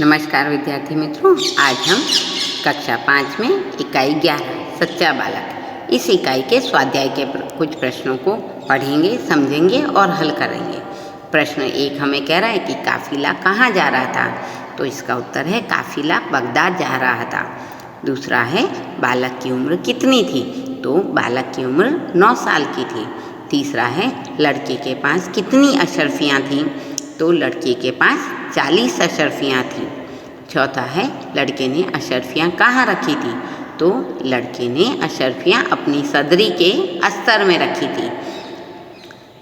नमस्कार विद्यार्थी मित्रों, आज हम कक्षा 5 में इकाई 11 सच्चा बालक इस इकाई के स्वाध्याय के कुछ प्रश्नों को पढ़ेंगे, समझेंगे और हल करेंगे। प्रश्न 1 हमें कह रहा है कि काफिला कहाँ जा रहा था, तो इसका उत्तर है काफिला बगदाद जा रहा था। दूसरा है बालक की उम्र कितनी थी, तो बालक की उम्र 9 साल की थी। तीसरा है लड़के के पास कितनी अशर्फियाँ थीं, तो लड़के के पास 40 अशर्फियाँ थीं। चौथा है लड़के ने अशर्फियाँ कहाँ रखी थी, तो लड़के ने अशर्फियाँ अपनी सदरी के अस्तर में रखी थी।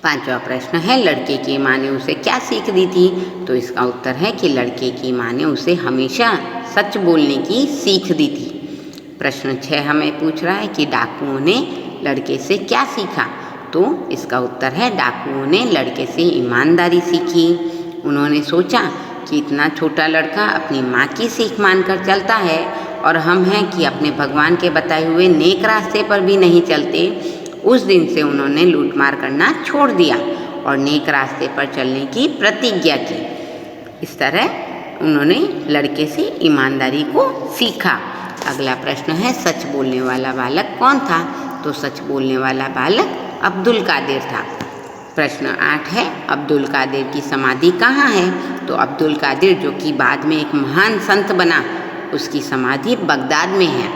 पांचवा प्रश्न है लड़के की माँ ने उसे क्या सीख दी थी, तो इसका उत्तर है कि लड़के की माँ ने उसे हमेशा सच बोलने की सीख दी थी। प्रश्न 6 हमें पूछ रहा है कि डाकुओं ने लड़के से क्या सीखा, तो इसका उत्तर है डाकुओं ने लड़के से ईमानदारी सीखी। उन्होंने सोचा कि इतना छोटा लड़का अपनी माँ की सीख मानकर चलता है और हम हैं कि अपने भगवान के बताए हुए नेक रास्ते पर भी नहीं चलते। उस दिन से उन्होंने लूटमार करना छोड़ दिया और नेक रास्ते पर चलने की प्रतिज्ञा की। इस तरह उन्होंने लड़के से ईमानदारी को सीखा। अगला प्रश्न है सच बोलने वाला बालक कौन था, तो सच बोलने वाला बालक अब्दुल कादिर था। प्रश्न 8 है अब्दुल कादिर की समाधि कहाँ है, तो अब्दुल कादिर जो कि बाद में एक महान संत बना, उसकी समाधि बगदाद में है।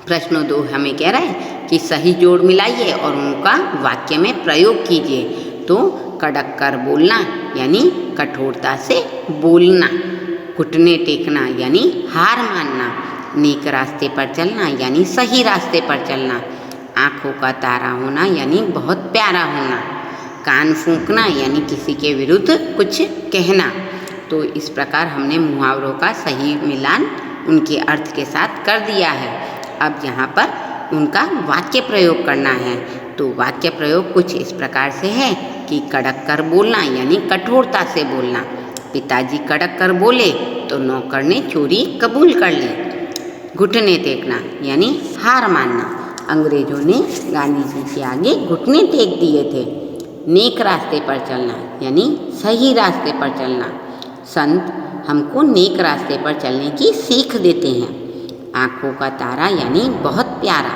प्रश्न 2 हमें कह रहा है कि सही जोड़ मिलाइए और उनका वाक्य में प्रयोग कीजिए, तो कड़क कर बोलना यानी कठोरता से बोलना, घुटने टेकना यानी हार मानना, नेक रास्ते पर चलना यानी सही रास्ते पर चलना, आँखों का तारा होना यानी बहुत प्यारा होना, कान फूंकना यानी किसी के विरुद्ध कुछ कहना। तो इस प्रकार हमने मुहावरों का सही मिलान उनके अर्थ के साथ कर दिया है। अब यहाँ पर उनका वाक्य प्रयोग करना है, तो वाक्य प्रयोग कुछ इस प्रकार से है कि कड़क कर बोलना यानी कठोरता से बोलना। पिताजी कड़क कर बोले तो नौकर ने चोरी कबूल कर ली। घुटने टेकना यानी हार मानना, अंग्रेजों ने गांधी जी के आगे घुटने टेक दिए थे। नेक रास्ते पर चलना यानी सही रास्ते पर चलना, संत हमको नेक रास्ते पर चलने की सीख देते हैं। आँखों का तारा यानी बहुत प्यारा,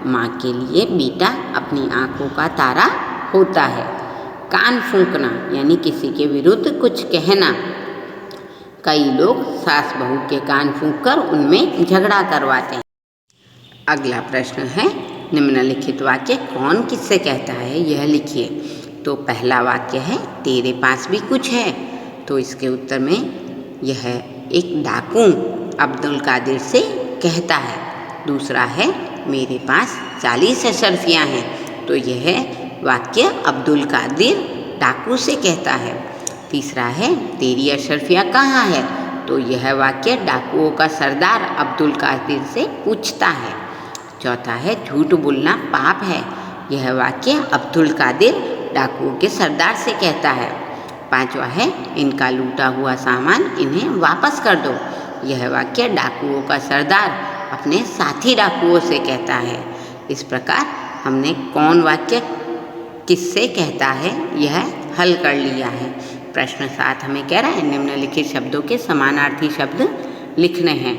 माँ के लिए बेटा अपनी आँखों का तारा होता है। कान फूंकना यानी किसी के विरुद्ध कुछ कहना, कई लोग सास बहू के कान फूंककर उनमें झगड़ा करवाते हैं। अगला प्रश्न है निम्नलिखित वाक्य कौन किससे कहता है, यह लिखिए। तो पहला वाक्य है तेरे पास भी कुछ है, तो इसके उत्तर में यह एक डाकू अब्दुल कादिर से कहता है। दूसरा है मेरे पास 40 अशर्फियाँ हैं, तो यह वाक्य अब्दुल कादिर डाकू से कहता है। तीसरा है तेरी अशर्फियाँ कहाँ है, तो यह वाक्य डाकुओं का सरदार अब्दुल कादिर से पूछता है। चौथा है झूठ बोलना पाप है, यह वाक्य अब्दुल कादिर डाकुओं के सरदार से कहता है। पांचवा है इनका लूटा हुआ सामान इन्हें वापस कर दो, यह वाक्य डाकुओं का सरदार अपने साथी डाकुओं से कहता है। इस प्रकार हमने कौन वाक्य किससे कहता है यह हल कर लिया है। प्रश्न 7 हमें कह रहा है निम्नलिखित शब्दों के समानार्थी शब्द लिखने हैं।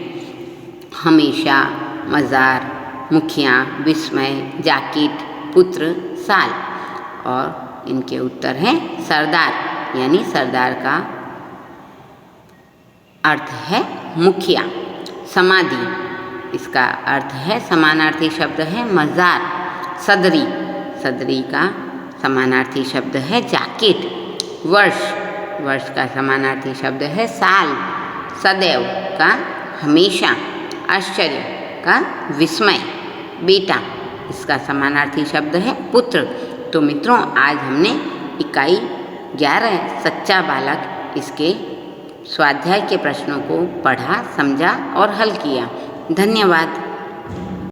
हमेशा, मज़ार, मुखिया, विस्मय, जाकिट, पुत्र, साल। और इनके उत्तर हैं सरदार यानी सरदार का अर्थ है मुखिया। समाधि, इसका अर्थ है समानार्थी शब्द है मज़ार। सदरी, सदरी का समानार्थी शब्द है जाकिट। वर्ष, वर्ष का समानार्थी शब्द है साल। सदैव का हमेशा। आश्चर्य का विस्मय। बेटा, इसका समानार्थी शब्द है पुत्र। तो मित्रों आज हमने इकाई 11 सच्चा बालक इसके स्वाध्याय के प्रश्नों को पढ़ा, समझा और हल किया। धन्यवाद।